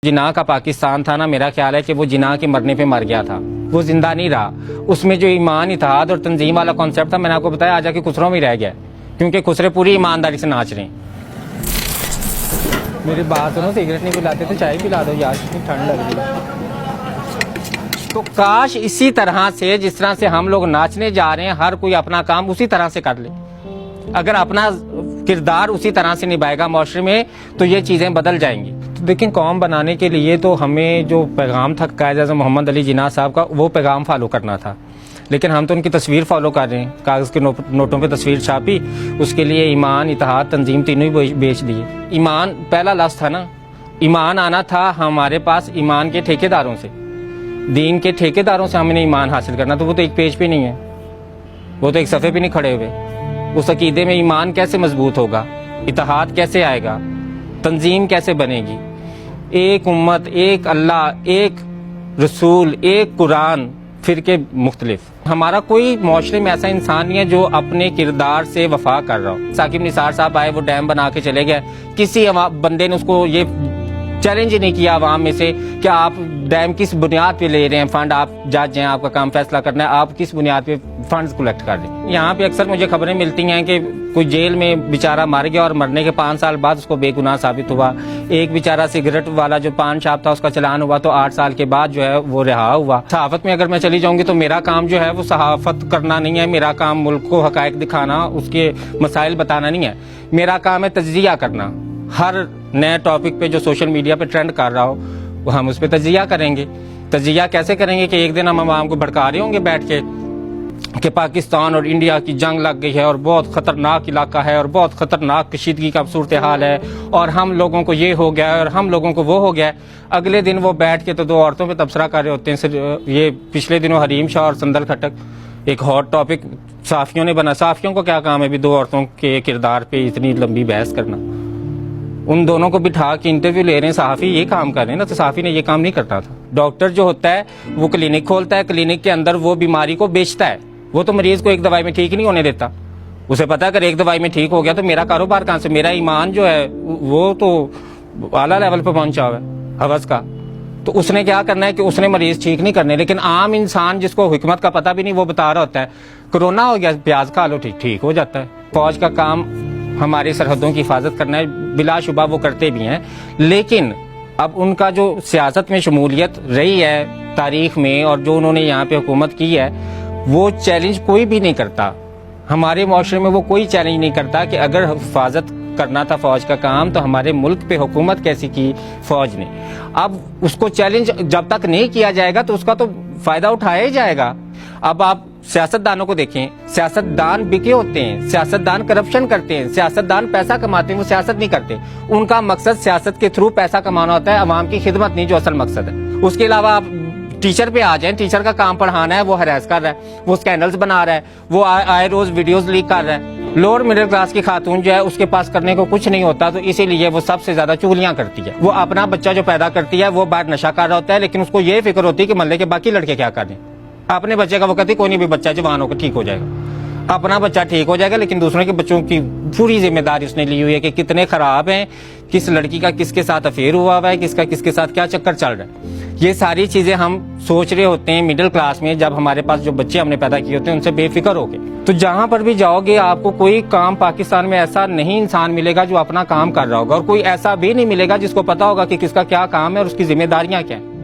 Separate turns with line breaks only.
जिना का पाकिस्तान था ना, मेरा ख्याल है कि वो जिना के मरने पे मर गया था, वो जिंदा नहीं रहा। उसमें जो ईमान, इत्तेहाद और तंजीम वाला कॉन्सेप्ट था, मैंने आपको बताया, आज आके खुसरों में रह गया, क्योंकि खुसरे पूरी ईमानदारी से नाच रहे हैं। मेरी बात सुनो, सिगरेट नहीं पिलाते तो चाय पिला दो यार, कितनी ठंड लग रही है। तो काश इसी तरह से, जिस तरह से हम लोग नाचने जा रहे हैं, हर कोई अपना काम उसी तरह से कर ले। अगर अपना किरदार उसी तरह से निभाएगा माशरे में, तो ये चीज़ें बदल जाएंगी। तो देखिए, कौम बनाने के लिए तो हमें जो पैगाम था कायद-ए-आज़म मोहम्मद अली जिन्ना साहब का, वो पैगाम फॉलो करना था, लेकिन हम तो उनकी तस्वीर फॉलो कर रहे हैं। कागज़ के नोटों पे तस्वीर छापी, उसके लिए ईमान, इत्तेहाद, तंजीम तीनों ही बेच दिए। ईमान पहला लफ्ज़ था ना, ईमान आना था हमारे पास ईमान के ठेकेदारों से, दीन के ठेकेदारों से हमने ईमान हासिल करना। तो वो तो एक पेज पे नहीं है, वो तो एक सफ़े पे नहीं खड़े हुए। उस अकीदे में ईमान कैसे मजबूत होगा, इत्तेहाद कैसे आएगा, तंजीम कैसे बनेगी? एक उम्मत, एक अल्लाह, एक रसूल, एक कुरान, फिरके मुख्तलिफ। हमारा कोई माशरे में ऐसा इंसान नहीं है जो अपने किरदार से वफा कर रहा हो। साकिब निसार साहब आए, वो डैम बना के चले गए, किसी बंदे ने उसको ये चैलेंज ही नहीं किया आवाम में से कि आप डैम किस बुनियाद पे ले रहे हैं फंड, आप जज हैं, आपका काम फैसला करना है, आप किस बुनियाद पे फंड्स कलेक्ट कर रहे हैं। यहाँ पे अक्सर मुझे खबरें मिलती हैं कि कोई जेल में बेचारा मर गया और मरने के 5 साल बाद उसको बेगुनाह साबित हुआ। एक बेचारा सिगरेट वाला जो पान शॉप था, उसका चलान हुआ तो 8 साल के बाद जो है वो रिहा हुआ। सहाफत में अगर मैं चली जाऊंगी तो मेरा काम जो है वो सहाफत करना नहीं है, मेरा काम मुल्क को हकायक दिखाना, उसके मसाइल बताना नहीं है। मेरा काम है तज्जिया करना। हर नए टॉपिक पे जो सोशल मीडिया पे ट्रेंड कर रहा हो, वो हम उस पर तज्जिया करेंगे। तज्जिया कैसे करेंगे कि एक दिन हम आवाम को भड़का रहे होंगे बैठ के कि पाकिस्तान और इंडिया की जंग लग गई है और बहुत ख़तरनाक इलाका है और बहुत ख़तरनाक कशीदगी का सूरत हाल है और हम लोगों को ये हो गया है और हम लोगों को वो हो गया है। अगले दिन वो बैठ के तो 2 औरतों पे तबसरा कर रहे होते हैं। ये पिछले दिनों हरीम शाह और संदल खटक एक हॉट टॉपिक सहाफ़ियों ने बना। सहाफ़ियों को क्या काम है भी 2 औरतों के किरदार पे इतनी लंबी बहस करना? उन दोनों को बिठा के इंटरव्यू ले रहे हैं, सहाफ़ी ये काम कर रहे हैं ना। तो सहाफ़ी ने ये काम नहीं करना था। डॉक्टर जो होता है वो क्लिनिक खोलता है, क्लिनिक के अंदर वो बीमारी को बेचता है, वो तो मरीज को एक दवाई में ठीक नहीं होने देता। उसे पता है अगर एक दवाई में ठीक हो गया तो मेरा कारोबार कहाँ से, मेरा ईमान जो है वो तो आला लेवल पर पहुंचा हुआ है हवस का। तो उसने क्या करना है कि उसने मरीज ठीक नहीं करने। लेकिन आम इंसान जिसको हिकमत का पता भी नहीं, वो बता रहा होता है कोरोना हो गया, प्याज खा लो, ठीक हो जाता है। फौज का काम हमारी सरहदों की हिफाजत करना है, बिलाशुबा वो करते भी हैं। लेकिन अब उनका जो सियासत में शमूलियत रही है तारीख में और जो उन्होंने यहाँ पे हुकूमत की है, वो चैलेंज कोई भी नहीं करता। हमारे माशरे में वो कोई चैलेंज नहीं करता कि अगर हिफाजत करना था फौज का काम तो हमारे मुल्क पे हुकूमत कैसी की फौज ने। अब उसको चैलेंज जब तक नहीं किया जाएगा तो उसका तो फायदा उठाया ही जाएगा। अब आप सियासतदानों को देखें, सियासतदान बिके होते हैं, सियासतदान करप्शन करते हैं, सियासतदान पैसा कमाते हैं, वो सियासत नहीं करते। उनका मकसद सियासत के थ्रू पैसा कमाना होता है, अवाम की खिदमत नहीं जो असल मकसद है। उसके अलावा आप टीचर पे आ जाए, टीचर का काम पढ़ाना है, वो हरास कर रहा है, वो स्कैंडल्स बना रहा है, वो आए रोज वीडियोस लीक कर रहा है। लोअर मिडिल क्लास की खातून जो है उसके पास करने को कुछ नहीं होता, तो इसीलिए वो सबसे ज्यादा चुगलियां करती है। वो अपना बच्चा जो पैदा करती है वो बाहर नशा कर रहा होता है, लेकिन उसको ये फिक्र होती है कि मोहल्ले के बाकी लड़के क्या कर रहे हैं। अपने बच्चे का वो कहती कोई नहीं भी बच्चा जवान होकर ठीक हो जाएगा, अपना बच्चा ठीक हो जाएगा। लेकिन दूसरों के बच्चों की पूरी जिम्मेदारी उसने ली हुई है कि कितने खराब हैं, किस लड़की का किसके साथ अफेयर हुआ है, किसका किसके साथ क्या चक्कर चल रहा है। ये सारी चीजें हम सोच रहे होते हैं मिडिल क्लास में, जब हमारे पास जो बच्चे हमने पैदा किए होते हैं उनसे बेफिक्र होके। तो जहां पर भी जाओगे आपको कोई काम पाकिस्तान में ऐसा नहीं इंसान मिलेगा जो अपना काम कर रहा होगा, और कोई ऐसा भी नहीं मिलेगा जिसको पता होगा कि किसका क्या काम है और उसकी जिम्मेदारियां क्या है।